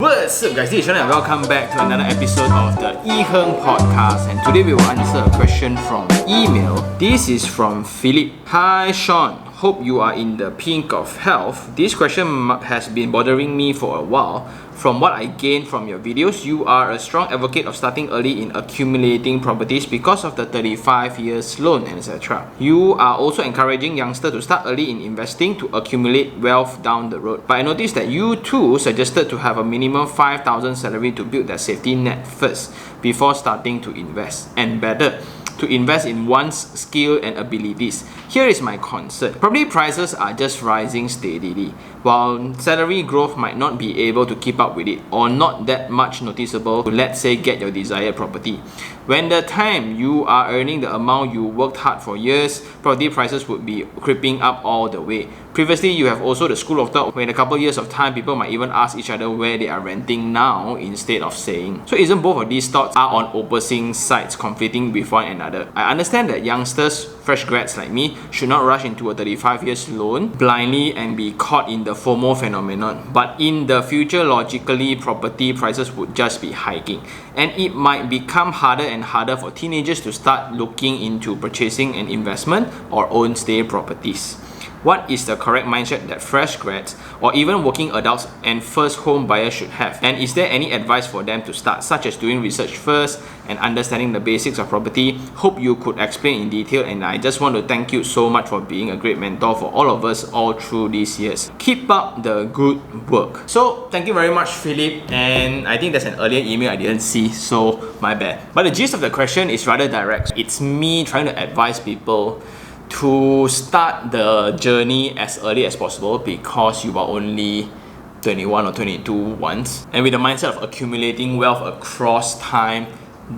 What's up guys, this is Sean and welcome back to another episode of the iherng podcast, and today we will answer a question from email. This is from Philip. Hi Sean, hope you are in the pink of health. This question has been bothering me for a while. From what I gained from your videos, you are a strong advocate of starting early in accumulating properties because of the 35 years loan, etc. You are also encouraging youngsters to start early in investing to accumulate wealth down the road. But I noticed that you too suggested to have a minimum 5,000 salary to build that safety net first before starting to invest, and better, to invest in one's skill and abilities. Here is my concern. Property prices are just rising steadily, while salary growth might not be able to keep up with it, or not that much noticeable to, let's say, get your desired property. When the time you are earning the amount you worked hard for years, property prices would be creeping up all the way. Previously, you have also the school of thought where in a couple years of time, people might even ask each other where they are renting now instead of saying. So isn't both of these thoughts are on opposing sides conflicting with one another? I understand that youngsters, fresh grads like me, should not rush into a 35 years loan blindly and be caught in the FOMO phenomenon. But in the future, logically, property prices would just be hiking. And it might become harder and harder for teenagers to start looking into purchasing an investment or own stay properties. What is the correct mindset that fresh grads or even working adults and first home buyers should have? And is there any advice for them to start, such as doing research first and understanding the basics of property? Hope you could explain in detail, and I just want to thank you so much for being a great mentor for all of us all through these years. Keep up the good work. So thank you very much, Philip, and I think there's an earlier email I didn't see, so my bad. But the gist of the question is rather direct. It's me trying to advise people to start the journey as early as possible because you are only 21 or 22 once, and with the mindset of accumulating wealth across time,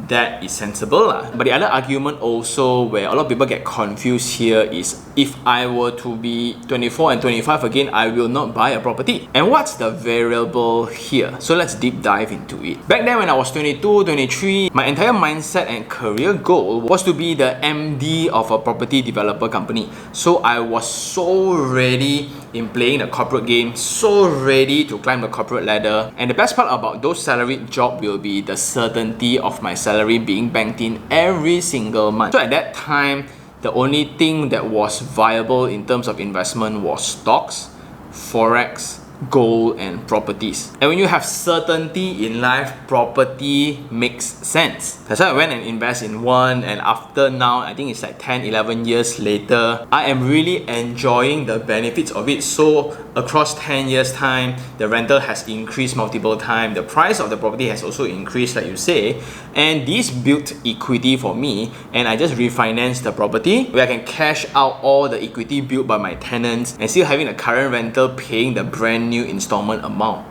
that is sensible lah. But the other argument also where a lot of people get confused here is, if I were to be 24 and 25 again, I will not buy a property. And what's the variable here? So let's deep dive into it. Back then when I was 22, 23, my entire mindset and career goal was to be the MD of a property developer company. So I was so ready in playing the corporate game, so ready to climb the corporate ladder. And the best part about those salaried jobs will be the certainty of my salary being banked in every single month. So at that time, the only thing that was viable in terms of investment was stocks, forex, gold, and properties. And when you have certainty in life, property makes sense. That's why I went and invest in one, and after now, I think it's like 10, 11 years later, I am really enjoying the benefits of it. So across 10 years time, the rental has increased multiple times, the price of the property has also increased, like you say, and this built equity for me, and I just refinanced the property where I can cash out all the equity built by my tenants and still having the current rental paying the brand new installment amount.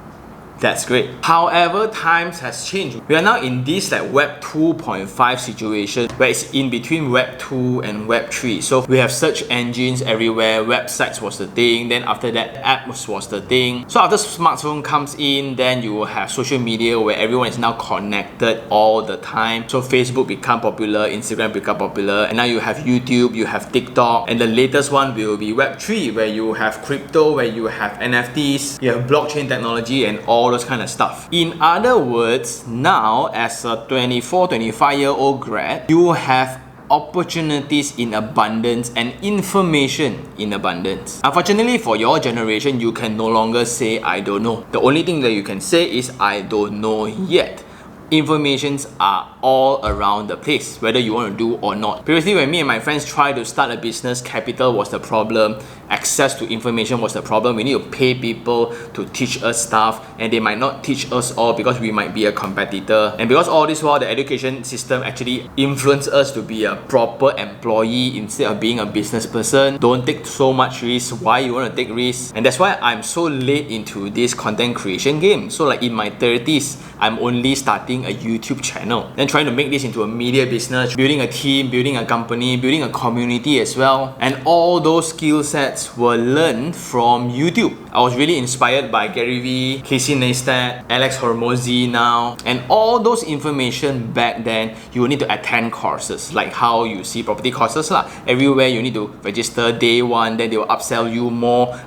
That's great. However, times has changed. We are now in this like Web 2.5 situation where it's in between Web 2 and Web 3. So we have search engines everywhere, websites was the thing, then after that apps was the thing. So after smartphone comes in, then you will have social media where everyone is now connected all the time. So Facebook become popular, Instagram become popular, and now you have YouTube, you have TikTok, and the latest one will be Web 3 where you have crypto, where you have NFTs, you have blockchain technology, and all those kind of stuff. In other words, now as a 24, 25-year-old grad, you have opportunities in abundance and information in abundance. Unfortunately for your generation, you can no longer say I don't know. The only thing that you can say is I don't know yet. Informations are all around the place, whether you want to do or not. Previously, when me and my friends tried to start a business, capital was the problem, access to information was the problem. We need to pay people to teach us stuff, and they might not teach us all because we might be a competitor. And because all this while, the education system actually influenced us to be a proper employee instead of being a business person. Don't take so much risk. Why you want to take risks? And that's why I'm so late into this content creation game. So like in my 30s, I'm only starting a YouTube channel, then trying to make this into a media business, building a team, building a company, building a community as well. And all those skill sets were learned from YouTube. I was really inspired by Gary Vee, Casey Neistat, Alex Hormozi now, and all those information back then, you will need to attend courses, like how you see property courses lah. Everywhere you need to register day one, then they will upsell you more,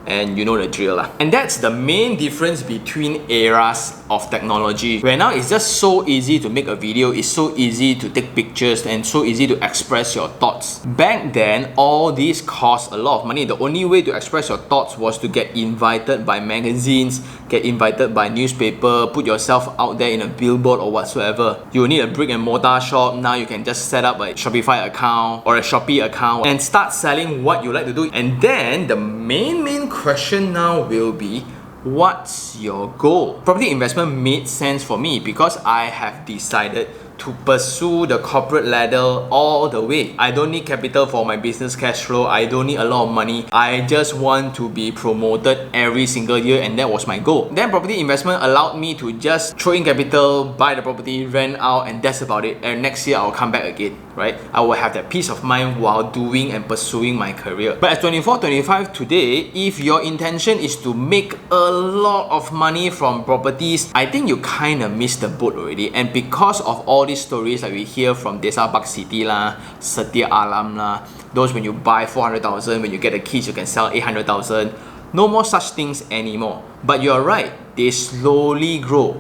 and you know the drill lah. And that's the main difference between eras of technology, where now it's just so easy to make a video, it's so easy to take pictures, and so easy to express your thoughts. Back then, all these cost a lot of money. The only way to express your thoughts was to get invited by magazines, get invited by newspaper, put yourself out there in a billboard or whatsoever. You will need a brick and mortar shop. Now you can just set up a Shopify account or a Shopee account and start selling what you like to do. And then the main question now will be, what's your goal? Property investment made sense for me because I have decided to pursue the corporate ladder all the way. I don't need capital for my business cash flow. I don't need a lot of money. I just want to be promoted every single year, and that was my goal. Then property investment allowed me to just throw in capital, buy the property, rent out, and that's about it. And next year I'll come back again, right? I will have that peace of mind while doing and pursuing my career. But at 24, 25 today, if your intention is to make a lot of money from properties, I think you kind of missed the boat already. And because of all these stories that we hear from Desa Park City lah, Setia Alam lah, those when you buy 400,000, when you get the keys you can sell 800,000. No more such things anymore. But you're right, they slowly grow.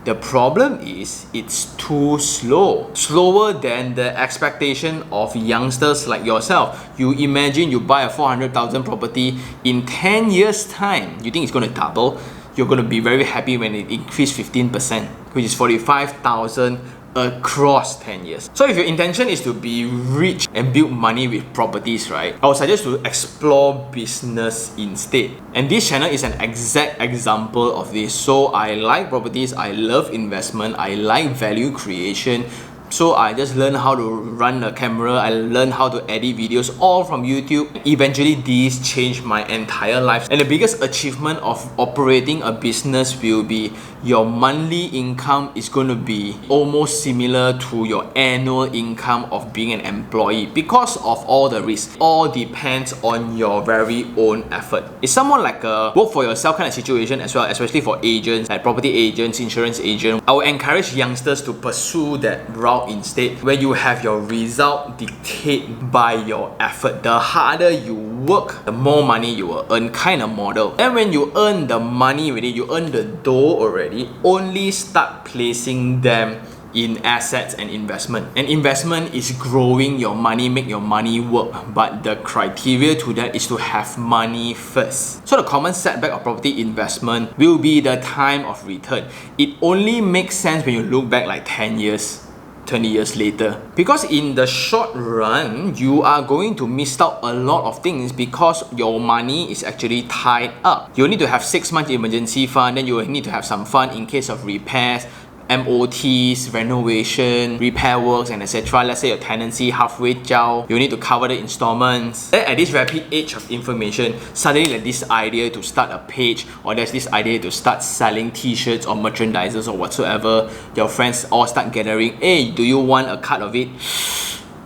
The problem is it's too slow. Slower than the expectation of youngsters like yourself. You imagine you buy a 400,000 property in 10 years time. You think it's going to double? You're going to be very happy when it increases 15%, which is 45,000 across 10 years. So if your intention is to be rich and build money with properties, right, I would suggest to explore business instead. And this channel is an exact example of this. So I like properties, I love investment, I like value creation. So I just learned how to run a camera, I learned how to edit videos all from YouTube. Eventually these changed my entire life. And the biggest achievement of operating a business will be your monthly income is going to be almost similar to your annual income of being an employee because of all the risks. All depends on your very own effort. It's somewhat like a work for yourself kind of situation as well, especially for agents, like property agents, insurance agents. I would encourage youngsters to pursue that route instead, where you have your result dictated by your effort. The harder you work, the more money you will earn kind of model. And when you earn the money already, you earn the dough already, only start placing them in assets and investment. And investment is growing your money, make your money work. But the criteria to that is to have money first. So the common setback of property investment will be the time of return. It only makes sense when you look back like 10 years, 20 years later. Because in the short run, you are going to miss out a lot of things because your money is actually tied up. You need to have 6 months emergency fund, then you will need to have some fund in case of repairs, MOTs, renovation, repair works, and etc. Let's say your tenancy halfway jiao, you need to cover the installments. Then at this rapid age of information, suddenly there's this idea to start a page, or there's this idea to start selling t-shirts or merchandises or whatsoever. Your friends all start gathering, hey, do you want a cut of it?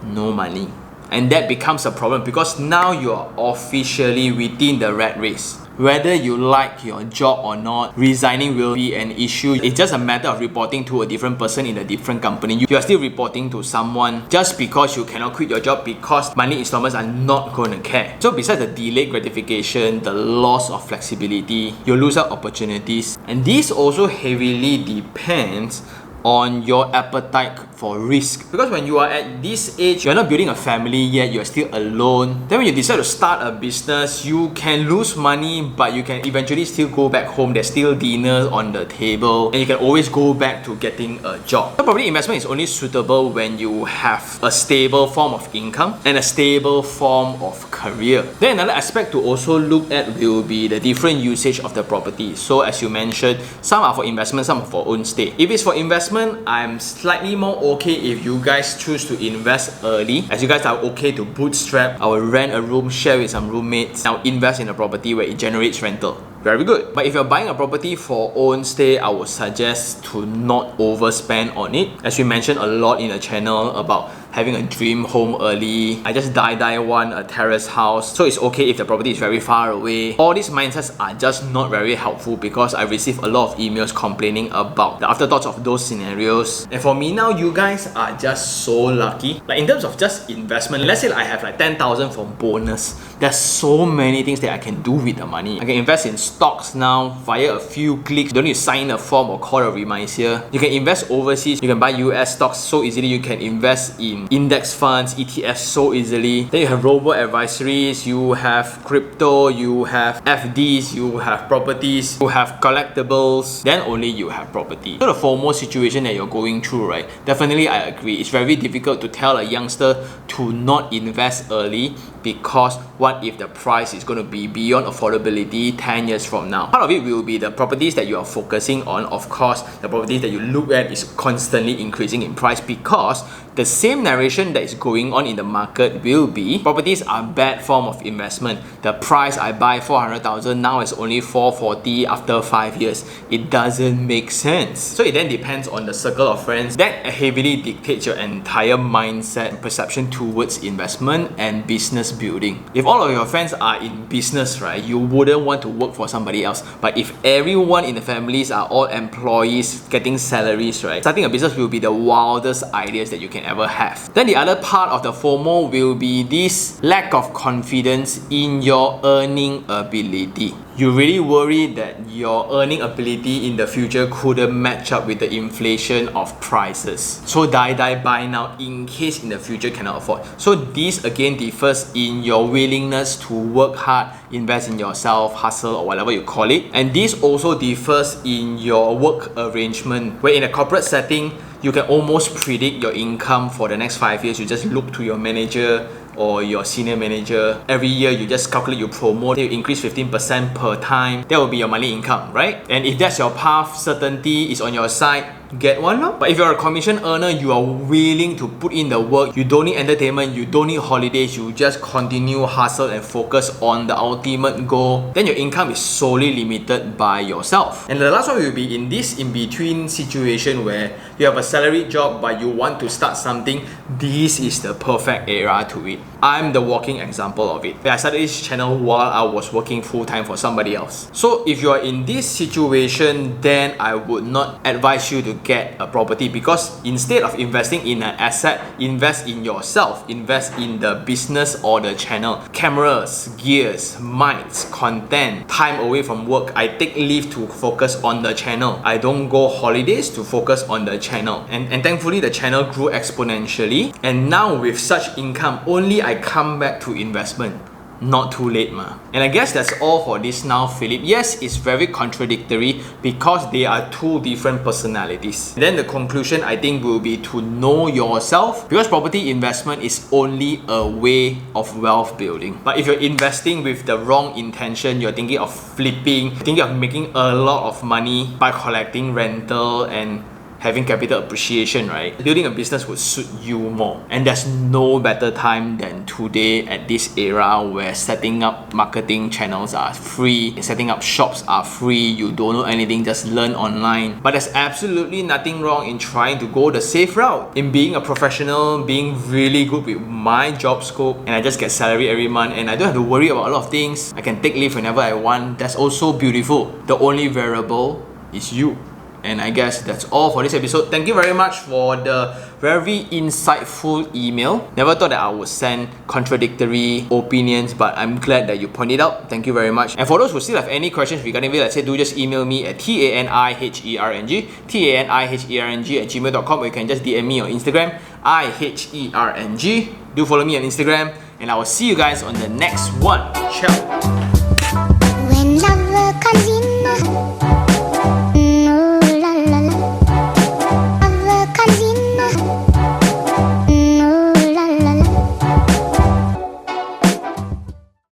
No money. And that becomes a problem because now you're officially within the rat race. Whether you like your job or not, resigning will be an issue. It's just a matter of reporting to a different person in a different company. You are still reporting to someone just because you cannot quit your job because monthly installments are not going to care. So besides the delayed gratification, the loss of flexibility, you lose out opportunities. And this also heavily depends on your appetite for risk. Because when you are at this age, you're not building a family yet, you're still alone. Then when you decide to start a business, you can lose money, but you can eventually still go back home. There's still dinner on the table, and you can always go back to getting a job. So property investment is only suitable when you have a stable form of income and a stable form of career. Then another aspect to also look at will be the different usage of the property. So as you mentioned, some are for investment, some are for own stay. If it's for investment, I'm slightly more okay if you guys choose to invest early, as you guys are okay to bootstrap. I will rent a room, share with some roommates. I'll invest in a property where it generates rental. Very good. But if you're buying a property for own stay, I would suggest to not overspend on it. As we mentioned a lot in the channel about having a dream home early. I just die want a terrace house, so it's okay if the property is very far away. All these mindsets are just not very helpful because I receive a lot of emails complaining about the afterthoughts of those scenarios. And for me now, you guys are just so lucky. Like in terms of just investment, let's say I have like 10,000 for bonus. There's so many things that I can do with the money. I can invest in stocks now via a few clicks. You don't need to sign a form or call a reminder. You can invest overseas. You can buy US stocks so easily. You can invest in index funds, ETFs so easily. Then you have robo-advisories, you have crypto, you have FDs, you have properties, you have collectibles, then only you have property. So the FOMO situation that you're going through, right? Definitely I agree. It's very difficult to tell a youngster to not invest early because what if the price is going to be beyond affordability 10 years from now? Part of it will be the properties that you are focusing on. Of course, the properties that you look at is constantly increasing in price because the same narration that is going on in the market will be properties are bad form of investment. The price I buy 400,000 now is only 440 after 5 years. It doesn't make sense. So it then depends on the circle of friends that heavily dictates your entire mindset and perception towards investment and business building. If all of your friends are in business, right, you wouldn't want to work for somebody else. But if everyone in the families are all employees getting salaries, right, starting a business will be the wildest ideas that you can ever have. Then the other part of the FOMO will be this lack of confidence in your earning ability. You really worry that your earning ability in the future couldn't match up with the inflation of prices. So die buy now in case in the future cannot afford. So this again differs in your willingness to work hard, invest in yourself, hustle or whatever you call it. And this also differs in your work arrangement, where in a corporate setting, you can almost predict your income for the next 5 years. You just look to your manager or your senior manager. Every year you just calculate, you promote, you increase 15% per time. That will be your monthly income, right? And if that's your path, certainty is on your side, get one. No? But if you're a commission earner, you are willing to put in the work. You don't need entertainment, you don't need holidays, you just continue hustle and focus on the ultimate goal. Then your income is solely limited by yourself. And the last one will be in this in-between situation where you have a salaried job but you want to start something. This is the perfect era to it. I'm the walking example of it. I started this channel while I was working full-time for somebody else. So if you are in this situation, then I would not advise you to get a property, because instead of investing in an asset, invest in yourself, invest in the business or the channel. Cameras, gears, mics, content, time away from work. I take leave to focus on the channel. I don't go holidays to focus on the channel. And thankfully the channel grew exponentially, and now with such income, only I come back to investment. Not too late, ma. And I guess that's all for this now, Philip. Yes, it's very contradictory because they are two different personalities. And then the conclusion, I think, will be to know yourself, because property investment is only a way of wealth building. But if you're investing with the wrong intention, you're thinking of flipping, thinking of making a lot of money by collecting rental and having capital appreciation, right? Building a business would suit you more. And there's no better time than today at this era where setting up marketing channels are free, setting up shops are free, you don't know anything, just learn online. But there's absolutely nothing wrong in trying to go the safe route, in being a professional, being really good with my job scope, and I just get salary every month and I don't have to worry about a lot of things. I can take leave whenever I want. That's also beautiful. The only variable is you. And I guess that's all for this episode. Thank you very much for the very insightful email. Never thought that I would send contradictory opinions, but I'm glad that you pointed out. Thank you very much. And for those who still have any questions regarding it, let's say, do just email me at taniherng@gmail.com, or you can just DM me on Instagram, iherng. Do follow me on Instagram, and I will see you guys on the next one. Ciao.